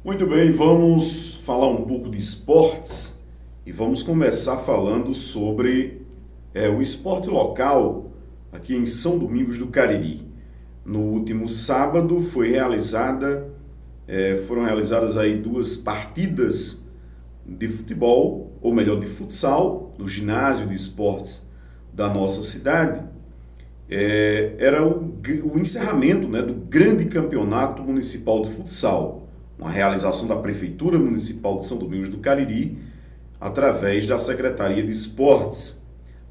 Muito bem, vamos falar um pouco de esportes e vamos começar falando sobre o esporte local aqui em São Domingos do Cariri. No último sábado foram realizadas aí duas partidas de futebol, ou melhor, de futsal, no ginásio de esportes da nossa cidade. Era o encerramento, do grande campeonato municipal de futsal, uma realização da Prefeitura Municipal de São Domingos do Cariri, através da Secretaria de Esportes.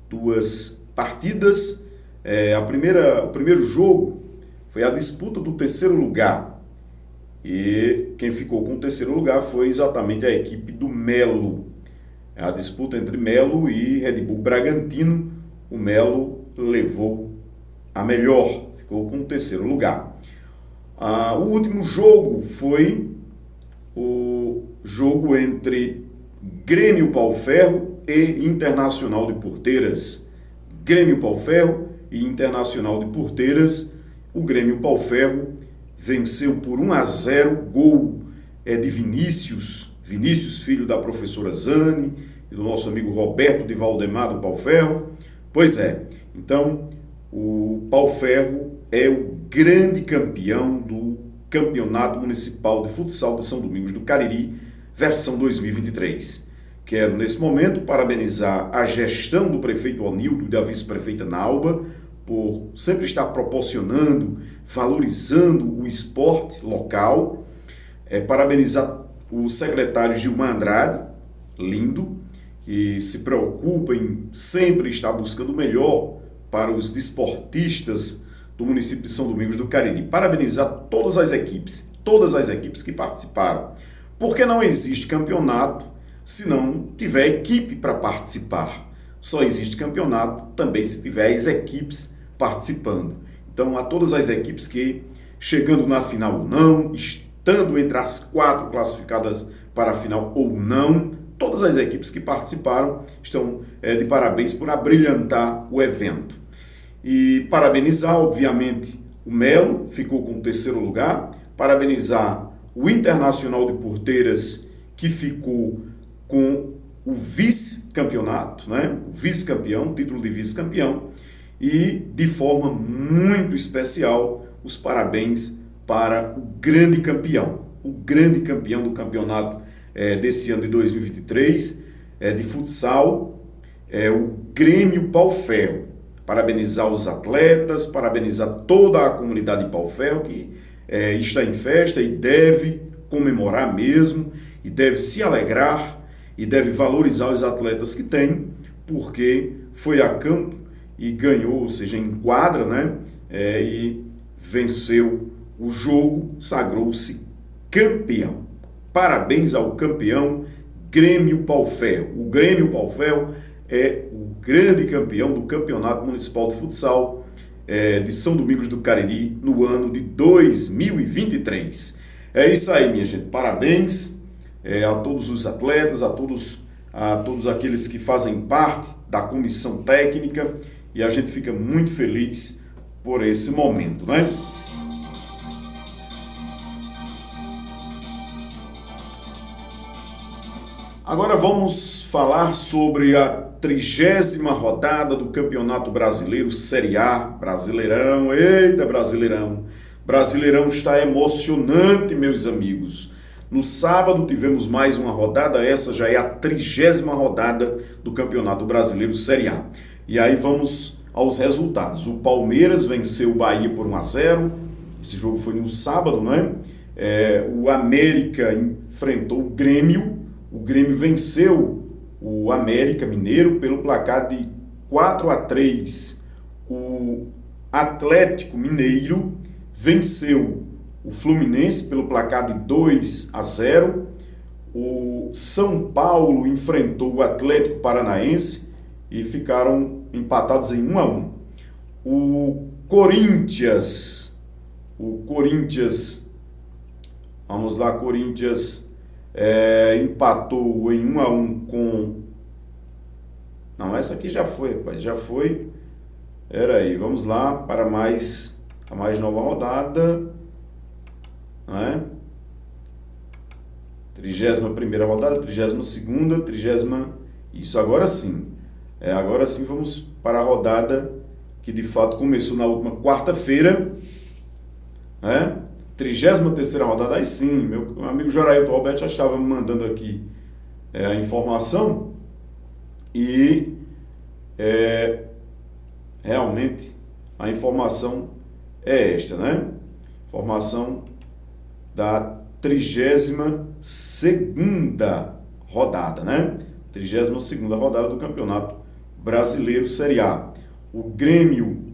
Duas partidas, o primeiro jogo foi a disputa do terceiro lugar, e quem ficou com o terceiro lugar foi exatamente a equipe do Melo. A disputa entre Melo e Red Bull Bragantino, o Melo levou a melhor, ficou com o terceiro lugar. O último jogo foi o jogo entre Grêmio Pau-Ferro e Internacional de Porteiras. Grêmio Pau-Ferro e Internacional de Porteiras. O Grêmio Pau-Ferro venceu por 1-0, gol de Vinícius, filho da professora Zane e do nosso amigo Roberto de Valdemar do Pau-Ferro. Pois é, então o Pau-Ferro é o grande campeão do Campeonato Municipal de Futsal de São Domingos do Cariri, versão 2023. Quero, nesse momento, parabenizar a gestão do prefeito Onildo e da vice-prefeita Nalba por sempre estar proporcionando, valorizando o esporte local. Parabenizar o secretário Gilmar Andrade, lindo, que se preocupa em sempre estar buscando o melhor para os desportistas do município de São Domingos do Cariri. Parabenizar todas as equipes que participaram. Porque não existe campeonato se não tiver equipe para participar. Só existe campeonato também se tiver as equipes participando. Então, a todas as equipes que, chegando na final ou não, estando entre as 4 classificadas para a final ou não, todas as equipes que participaram estão de parabéns por abrilhantar o evento. E parabenizar, obviamente, o Melo, ficou com o terceiro lugar. Parabenizar o Internacional de Porteiras, que ficou com o vice-campeonato, o vice-campeão, título de vice-campeão. E, de forma muito especial, os parabéns para o grande campeão do campeonato desse ano de 2023, de futsal, o Grêmio Pau-Ferro. Parabenizar os atletas, parabenizar toda a comunidade de Pau-Ferro que está em festa e deve comemorar mesmo, e deve se alegrar, e deve valorizar os atletas que tem, porque foi a campo e ganhou, ou seja, em quadra, e venceu o jogo, sagrou-se campeão. Parabéns ao campeão Grêmio Pau-Ferro. O Grêmio Pau-Ferro é o grande campeão do Campeonato Municipal de Futsal de São Domingos do Cariri no ano de 2023. É isso aí, minha gente. Parabéns a todos os atletas, a todos aqueles que fazem parte da comissão técnica, e a gente fica muito feliz por esse momento, Agora vamos falar sobre a 30ª rodada do Campeonato Brasileiro Série A, Brasileirão. Eita, Brasileirão! Brasileirão está emocionante, meus amigos. No sábado tivemos mais uma rodada, essa já é a 30ª rodada do Campeonato Brasileiro Série A. E aí vamos aos resultados. O Palmeiras venceu o Bahia por 1-0, esse jogo foi no sábado, O América enfrentou o Grêmio venceu o América Mineiro pelo placar de 4-3. O Atlético Mineiro venceu o Fluminense pelo placar de 2-0. O São Paulo enfrentou o Atlético Paranaense e ficaram empatados em 1-1. O Corinthians, vamos lá, Corinthians empatou em 1-1 com... Não, essa aqui já foi, rapaz, já foi. Vamos lá para a mais nova rodada, 31ª rodada, 32ª, 30ª... Isso, agora sim. Agora sim vamos para a rodada que de fato começou na última quarta-feira. 33ª rodada, aí sim, meu amigo Jorailton Roberto já estava me mandando aqui a informação e realmente a informação é esta, né? Informação da 32ª rodada, né? 32ª rodada do Campeonato Brasileiro Série A. O Grêmio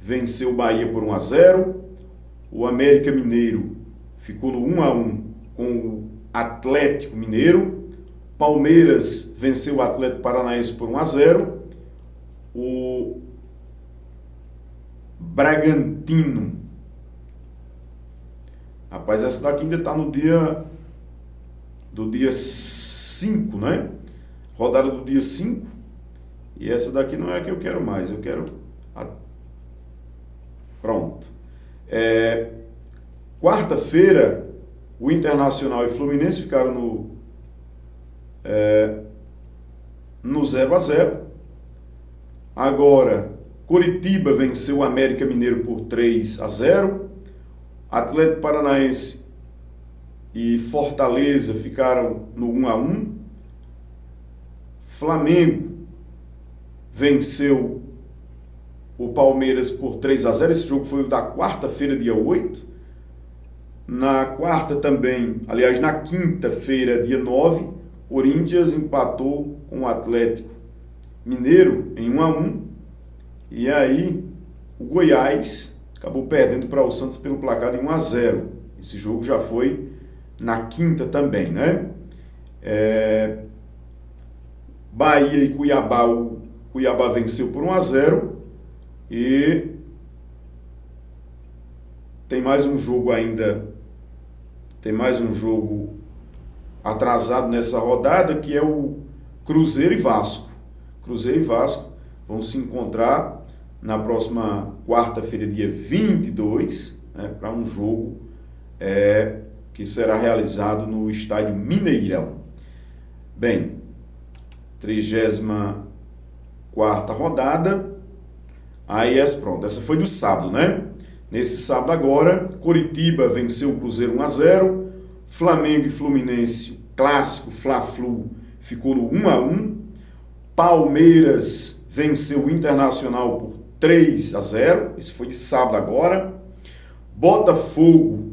venceu o Bahia por 1-0. O América Mineiro ficou no 1-1 com o Atlético Mineiro. Palmeiras venceu o Atlético Paranaense por 1-0. O Bragantino. Rapaz, essa daqui ainda está no dia 5, né? Rodada do dia 5. E essa daqui não é a que eu quero mais. Eu quero... Pronto. Quarta-feira, o Internacional e o Fluminense ficaram no 0-0. Agora, Coritiba venceu o América Mineiro por 3-0. Atlético Paranaense e Fortaleza ficaram no 1-1. Flamengo venceu o Palmeiras por 3-0. Esse jogo foi o da quarta-feira, dia 8. Na quarta também, aliás, na quinta-feira, dia 9, Corinthians empatou com o Atlético Mineiro em 1-1. E aí, o Goiás acabou perdendo para o Santos pelo placar de 1-0. Esse jogo já foi na quinta também, né? Bahia e Cuiabá, o Cuiabá venceu por 1-0. E tem mais um jogo ainda, tem mais um jogo atrasado nessa rodada, que é o Cruzeiro e Vasco. Cruzeiro e Vasco vão se encontrar na próxima quarta-feira, dia 22, né, para um jogo que será realizado no estádio Mineirão. Bem, 34ª rodada. Aí pronto, essa foi do sábado, né? Nesse sábado agora, Coritiba venceu o Cruzeiro 1-0. Flamengo e Fluminense, clássico Fla-Flu, ficou no 1-1. Palmeiras venceu o Internacional por 3-0. Isso foi de sábado agora. Botafogo,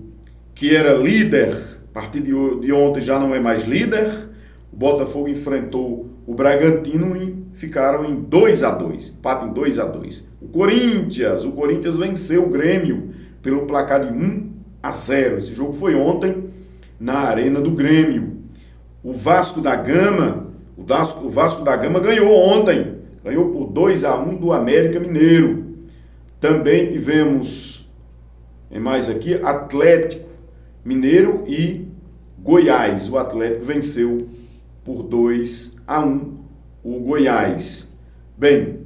que era líder, a partir de ontem já não é mais líder. O Botafogo enfrentou o Bragantino e ficaram em 2-2, empate em 2-2. O Corinthians venceu o Grêmio pelo placar de 1-0. Esse jogo foi ontem na Arena do Grêmio. O Vasco da Gama ganhou ontem, ganhou por 2-1 do América Mineiro. Também tivemos, mais aqui, Atlético Mineiro e Goiás. O Atlético venceu por 2-1 o Goiás. Bem,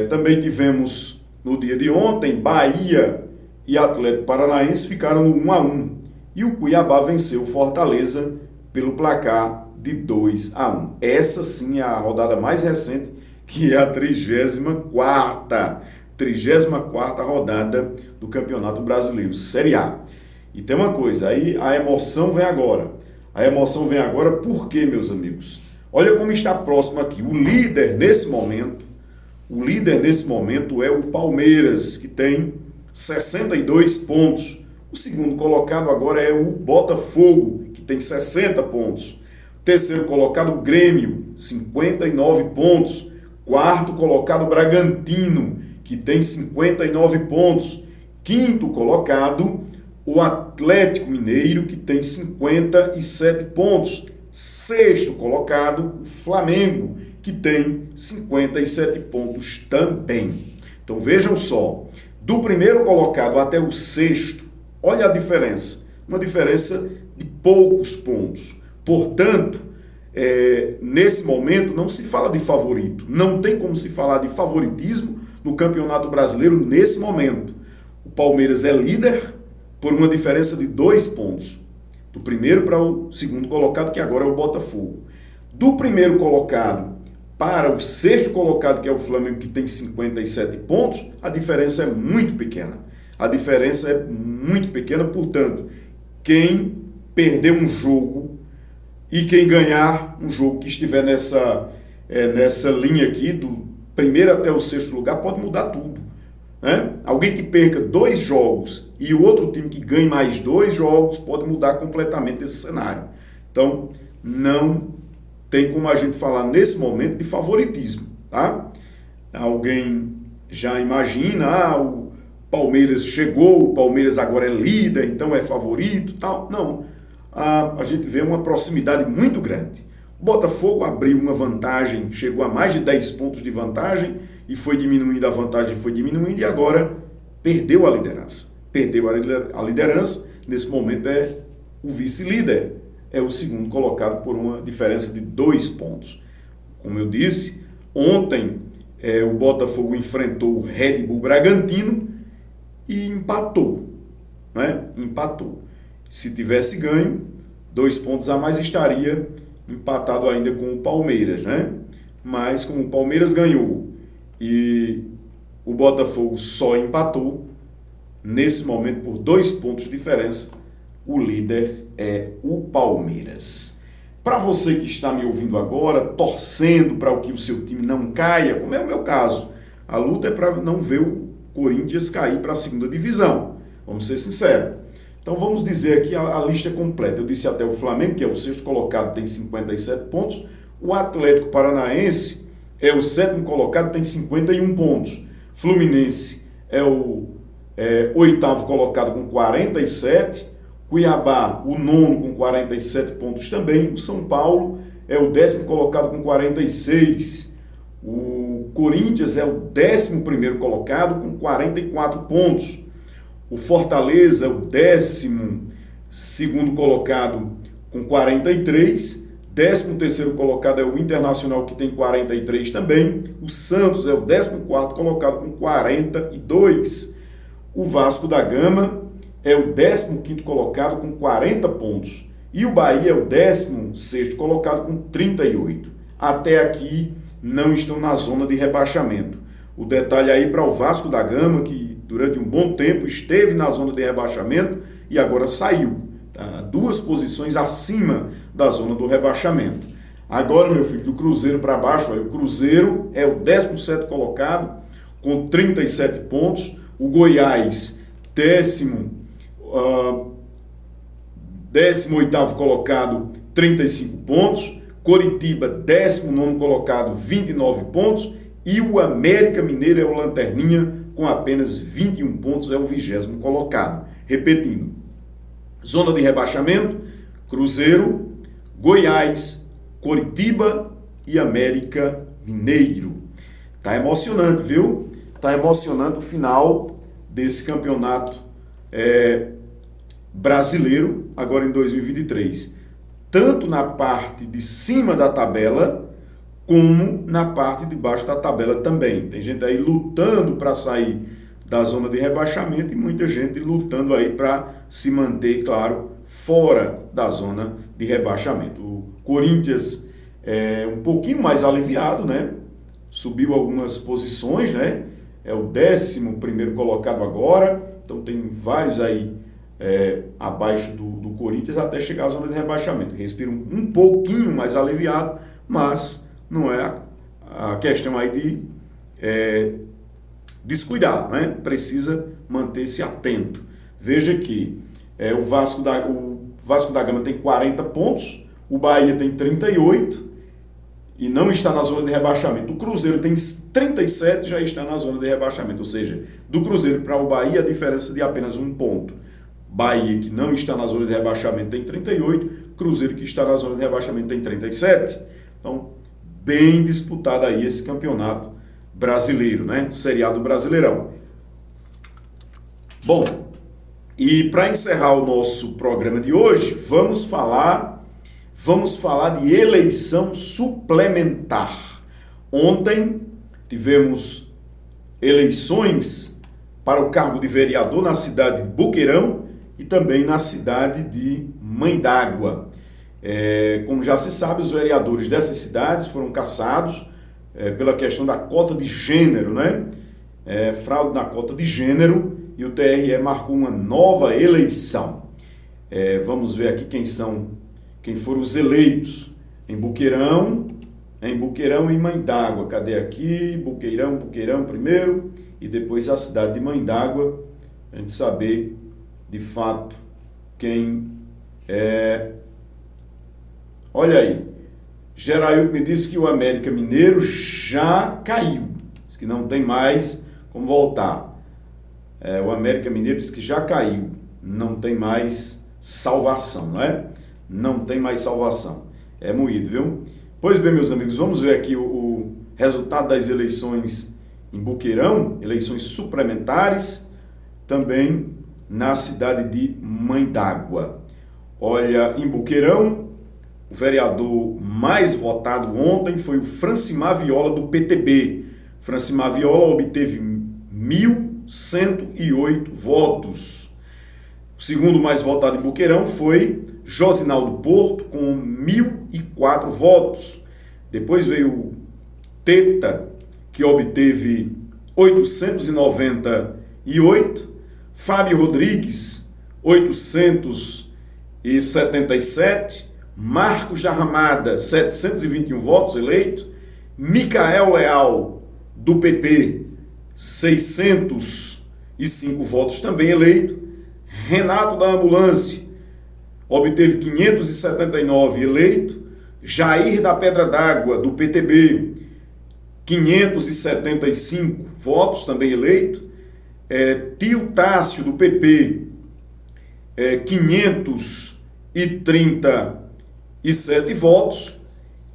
também tivemos no dia de ontem, Bahia e Atlético Paranaense ficaram no 1-1. E o Cuiabá venceu o Fortaleza pelo placar de 2-1. Essa sim é a rodada mais recente, que é a 34ª rodada do Campeonato Brasileiro Série A. E tem uma coisa, aí a emoção vem agora. A emoção vem agora porque, meus amigos, olha como está próximo aqui. O líder nesse momento é o Palmeiras, que tem 62 pontos. O segundo colocado agora é o Botafogo, que tem 60 pontos. O terceiro colocado, o Grêmio, 59 pontos. Quarto colocado, o Bragantino, que tem 59 pontos. Quinto colocado, o Atlético Mineiro, que tem 57 pontos. Sexto colocado, o Flamengo, que tem 57 pontos também. Então vejam só, do primeiro colocado até o sexto, olha a diferença, uma diferença de poucos pontos. Portanto, nesse momento não se fala de favorito, não tem como se falar de favoritismo no Campeonato Brasileiro nesse momento. O Palmeiras é líder por uma diferença de 2 pontos. Do primeiro para o segundo colocado, que agora é o Botafogo. Do primeiro colocado para o sexto colocado, que é o Flamengo, que tem 57 pontos, a diferença é muito pequena. A diferença é muito pequena, portanto, quem perder um jogo e quem ganhar um jogo que estiver nessa linha aqui, do primeiro até o sexto lugar, pode mudar tudo. Né? Alguém que perca 2 jogos e o outro time que ganhe mais 2 jogos pode mudar completamente esse cenário. Então, não tem como a gente falar nesse momento de favoritismo, tá? Alguém já imagina, o Palmeiras chegou, o Palmeiras agora é líder, então é favorito, tal. Não, a gente vê uma proximidade muito grande. O Botafogo abriu uma vantagem, chegou a mais de 10 pontos de vantagem e foi diminuindo a vantagem, foi diminuindo e agora perdeu a liderança. Perdeu a liderança, nesse momento é o vice-líder. É o segundo colocado por uma diferença de 2 pontos. Como eu disse, ontem o Botafogo enfrentou o Red Bull Bragantino e empatou. Né? Empatou. Se tivesse ganho, 2 pontos a mais, estaria empatado ainda com o Palmeiras. Né? Mas como o Palmeiras ganhou e o Botafogo só empatou, nesse momento por 2 pontos de diferença, o líder é o Palmeiras. Para você que está me ouvindo agora, torcendo para que o seu time não caia, como é o meu caso, a luta é para não ver o Corinthians cair para a segunda divisão. Vamos ser sinceros. Então vamos dizer aqui a lista completa. Eu disse até o Flamengo, que é o sexto colocado, tem 57 pontos. O Atlético Paranaense é o sétimo colocado, tem 51 pontos. Fluminense é o oitavo colocado com 47. Cuiabá, o nono com 47 pontos também. O São Paulo é o 10º colocado com 46. O Corinthians é o 11º colocado com 44 pontos. O Fortaleza é o 12º colocado com 43. 13º colocado é o Internacional, que tem 43 também. O Santos é o 14º colocado com 42. O Vasco da Gama é o 15º colocado com 40 pontos. E o Bahia é o 16º colocado com 38. Até aqui não estão na zona de rebaixamento. O detalhe aí para o Vasco da Gama, que durante um bom tempo esteve na zona de rebaixamento e agora saiu. Tá? 2 posições acima da zona do rebaixamento. Agora, meu filho, do Cruzeiro para baixo, o Cruzeiro é o 17º colocado com 37 pontos. O Goiás, 18º colocado, 35 pontos. Coritiba, 19º colocado, 29 pontos. E o América Mineiro é o lanterninha com apenas 21 pontos, é o 20º colocado. Repetindo, zona de rebaixamento, Cruzeiro, Goiás, Coritiba e América Mineiro. Tá emocionante, viu? Tá emocionante o final desse campeonato brasileiro, agora em 2023. Tanto na parte de cima da tabela, como na parte de baixo da tabela também. Tem gente aí lutando para sair da zona de rebaixamento e muita gente lutando aí para se manter, claro, fora da zona de rebaixamento. O Corinthians é um pouquinho mais aliviado, né? Subiu algumas posições, né? É o 11º colocado agora, então tem vários aí abaixo do Corinthians até chegar à zona de rebaixamento. Respira um pouquinho mais aliviado, mas não é a questão aí de descuidar, né? Precisa manter-se atento. Veja que o Vasco da Gama tem 40 pontos, o Bahia tem 38 e não está na zona de rebaixamento. O Cruzeiro tem 37 e já está na zona de rebaixamento, ou seja, do Cruzeiro para o Bahia a diferença de apenas 1 ponto. Bahia, que não está na zona de rebaixamento, tem 38, Cruzeiro, que está na zona de rebaixamento, tem 37. Então, bem disputado aí esse campeonato brasileiro, né? Seriado Brasileirão. Bom, e para encerrar o nosso programa de hoje, vamos falar de eleição suplementar. Ontem tivemos eleições para o cargo de vereador na cidade de Boqueirão e também na cidade de Mãe d'Água. Como já se sabe, os vereadores dessas cidades foram cassados pela questão da cota de gênero, né? Fraude na cota de gênero, e o TRE marcou uma nova eleição. Vamos ver aqui quem foram os eleitos em Boqueirão e Mãe d'Água. Cadê aqui? Boqueirão primeiro e depois a cidade de Mãe d'Água, a gente saber de fato quem é. Olha aí, Geraildo me disse que o América Mineiro já caiu, diz que não tem mais como voltar. O América Mineiro diz que já caiu, não tem mais salvação, não é? Não tem mais salvação. É moído, viu? Pois bem, meus amigos, vamos ver aqui o resultado das eleições em Boqueirão, eleições suplementares, também na cidade de Mãe d'Água. Olha, em Boqueirão, o vereador mais votado ontem foi o Francimar Viola, do PTB. Francimar Viola obteve 1.108 votos. O segundo mais votado em Boqueirão foi Josinaldo Porto, com 1.004 votos. Depois veio o Teta, que obteve 898. Fábio Rodrigues, 877. Marcos da Ramada, 721 votos eleito. Micael Leal, do PP, 605 votos também eleito. Renato da Ambulância obteve 579 eleito. Jair da Pedra d'Água, do PTB, 575 votos também eleito. Tio Tássio, do PP, 537 votos.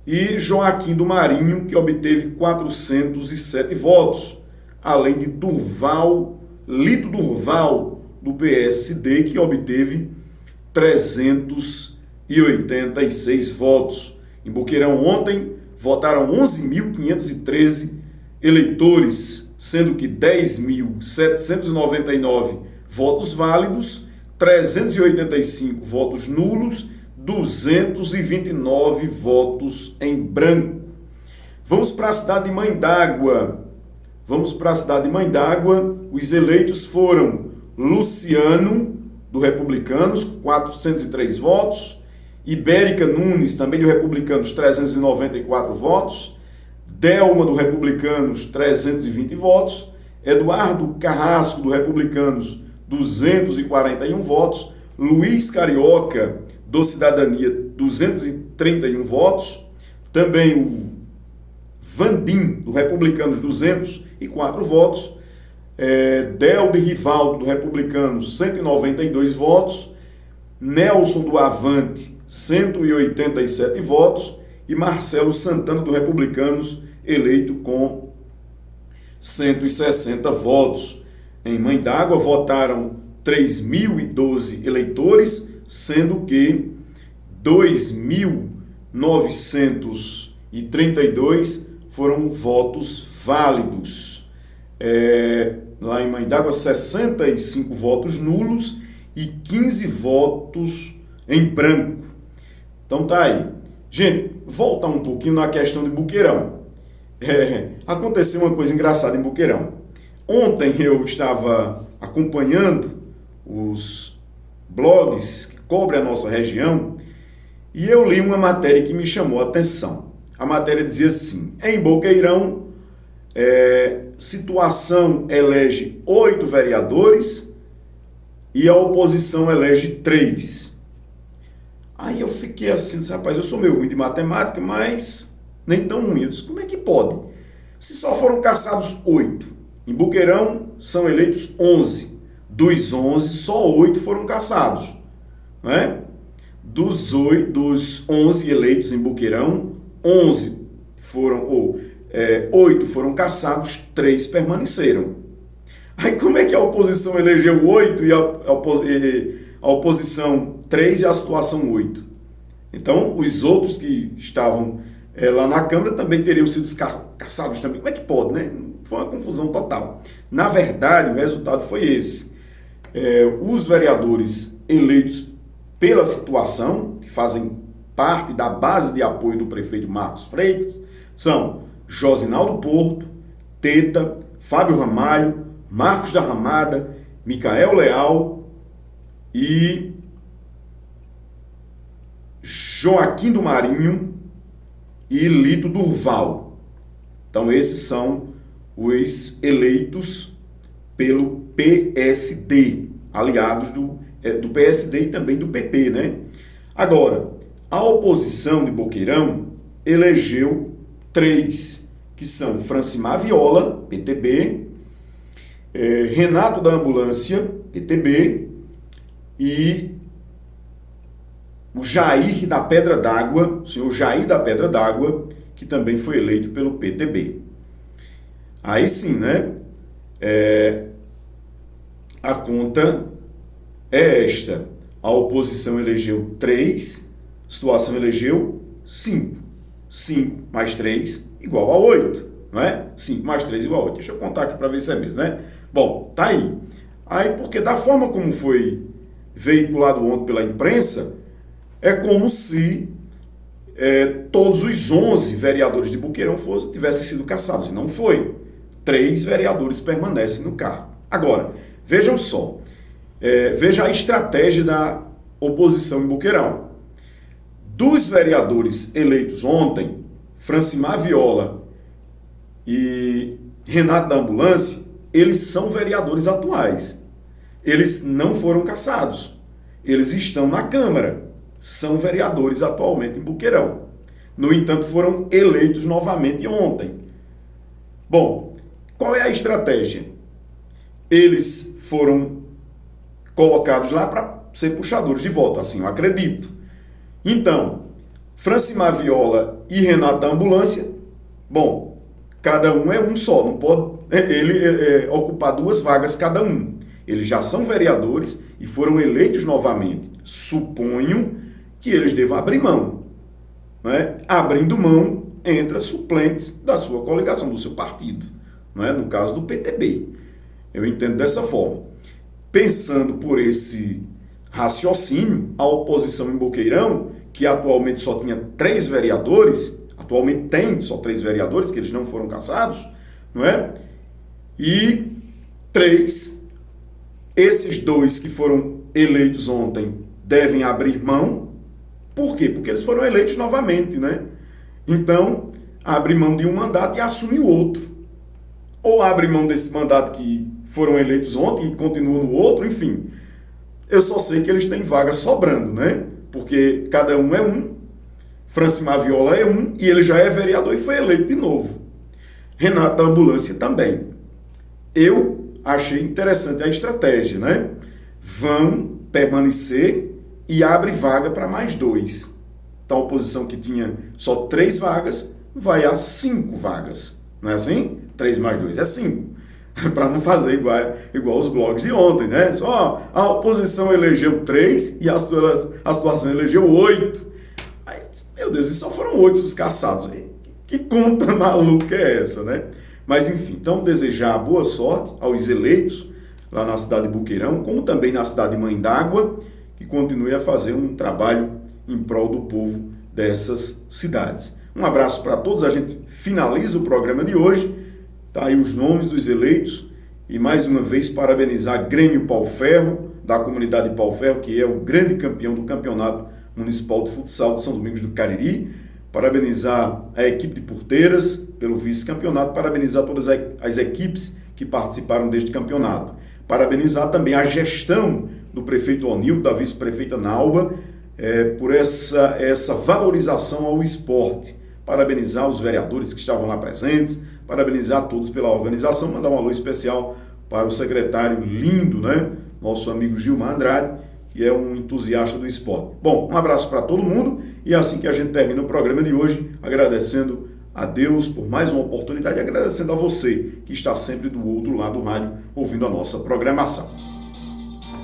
E Joaquim do Marinho, que obteve 407 votos. Além de Lito Durval, do PSD, que obteve 386 votos. Em Boqueirão ontem votaram 11.513 eleitores, sendo que 10.799 votos válidos, 385 votos nulos, 229 votos em branco. Vamos para a cidade de Mãe d'Água. Os eleitos foram Luciano, do Republicanos, 403 votos. Ibérica Nunes, também do Republicanos, 394 votos. Delma, do Republicanos, 320 votos. Eduardo Carrasco, do Republicanos, 241 votos. Luiz Carioca, do Cidadania, 231 votos. Também o Vandim, do Republicanos, 204 votos. Del de Rivaldo, do Republicanos, 192 votos. Nelson do Avante, 187 votos. E Marcelo Santana, do Republicanos, eleito com 160 votos. Em Mãe d'Água votaram 3.012 eleitores, sendo que 2.932 foram votos válidos. Lá em Mãe d'Água, 65 votos nulos e 15 votos em branco. Então tá aí. Gente, voltar um pouquinho na questão de Boqueirão. Aconteceu uma coisa engraçada em Boqueirão. Ontem eu estava acompanhando os blogs que cobrem a nossa região e eu li uma matéria que me chamou a atenção. A matéria dizia assim: em Boqueirão, situação elege 8 vereadores e a oposição elege 3. Aí eu fiquei assim, rapaz, eu sou meio ruim de matemática, mas nem tão ruim. Eu disse, como é que pode? Se só foram cassados 8, em Boqueirão são eleitos 11. Dos 11, só 8 foram cassados. Né? Dos 11 eleitos em Boqueirão, 8 foram cassados, 3 permaneceram. Aí como é que a oposição elegeu 8 e a oposição 3 e a situação 8? Então, os outros que estavam lá na Câmara também teriam sido cassados também. Como é que pode, né? Foi uma confusão total. Na verdade, o resultado foi esse. Os vereadores eleitos pela situação, que fazem parte da base de apoio do prefeito Marcos Freitas, são Josinaldo Porto, Teta, Fábio Ramalho, Marcos da Ramada, Micael Leal e Joaquim do Marinho e Lito Durval. Então esses são os eleitos pelo PSD, aliados do PSD e também do PP, né? Agora, a oposição de Boqueirão elegeu 3, que são Francimar Viola, PTB, Renato da Ambulância, PTB, e o Jair da Pedra d'Água, o senhor Jair da Pedra d'Água, que também foi eleito pelo PTB. Aí sim, né? A conta é esta. A oposição elegeu 3, a situação elegeu 5. 5 mais 3 igual a 8, não é? 5 mais 3 igual a 8. Deixa eu contar aqui para ver se é mesmo, né? Bom, tá aí. Aí, porque da forma como foi veiculado ontem pela imprensa, é como se todos os 11 vereadores de Boqueirão tivessem sido cassados. E não foi. 3 vereadores permanecem no cargo. Agora, vejam só. Veja a estratégia da oposição em Boqueirão. Dos vereadores eleitos ontem, Francimar Viola e Renato da Ambulância, eles são vereadores atuais. Eles não foram cassados. Eles estão na Câmara. São vereadores atualmente em Boqueirão. No entanto, foram eleitos novamente ontem. Bom, qual é a estratégia? Eles foram colocados lá para ser puxadores de voto, assim eu acredito. Então, Francimar Viola e Renato da Ambulância, bom, cada um é um só, não pode ocupar 2 vagas cada um. Eles já são vereadores e foram eleitos novamente. Suponho que eles devam abrir mão. Né? Abrindo mão, entra suplente da sua coligação, do seu partido. Né? No caso do PTB. Eu entendo dessa forma. Pensando por esse raciocínio, a oposição em Boqueirão, que atualmente só tinha 3 vereadores, atualmente tem só 3 vereadores, que eles não foram cassados, não é? E 3, esses 2 que foram eleitos ontem devem abrir mão. Por quê? Porque eles foram eleitos novamente, né? Então, abre mão de um mandato e assume o outro. Ou abre mão desse mandato que foram eleitos ontem e continuam no outro, enfim. Eu só sei que eles têm vaga sobrando, né? Porque cada um é um. Francimar Viola é um e ele já é vereador e foi eleito de novo. Renato da Ambulância também. Eu achei interessante a estratégia, né? Vão permanecer e abre vaga para mais 2. Então a oposição que tinha só 3 vagas vai a 5 vagas. Não é assim? 3 mais 2 é 5. Para não fazer igual os blogs de ontem, né? Só a oposição elegeu 3 e a situação elegeu 8. Aí, meu Deus, e só foram 8 os cassados. Que conta maluca é essa, né? Mas enfim, então desejar boa sorte aos eleitos lá na cidade de Boqueirão, como também na cidade de Mãe d'Água, que continue a fazer um trabalho em prol do povo dessas cidades. Um abraço para todos, a gente finaliza o programa de hoje. Tá aí os nomes dos eleitos e mais uma vez parabenizar Grêmio Pau Ferro, da comunidade de Pau Ferro, que é o grande campeão do Campeonato Municipal de Futsal de São Domingos do Cariri. Parabenizar a equipe de Porteiras pelo vice-campeonato, parabenizar todas as equipes que participaram deste campeonato. Parabenizar também a gestão do prefeito Onildo, da vice-prefeita Nauba, por essa valorização ao esporte. Parabenizar os vereadores que estavam lá presentes, parabenizar a todos pela organização, mandar um alô especial para o secretário lindo, né? Nosso amigo Gilmar Andrade, que é um entusiasta do esporte. Bom, um abraço para todo mundo e assim que a gente termina o programa de hoje, agradecendo a Deus por mais uma oportunidade e agradecendo a você que está sempre do outro lado do rádio ouvindo a nossa programação.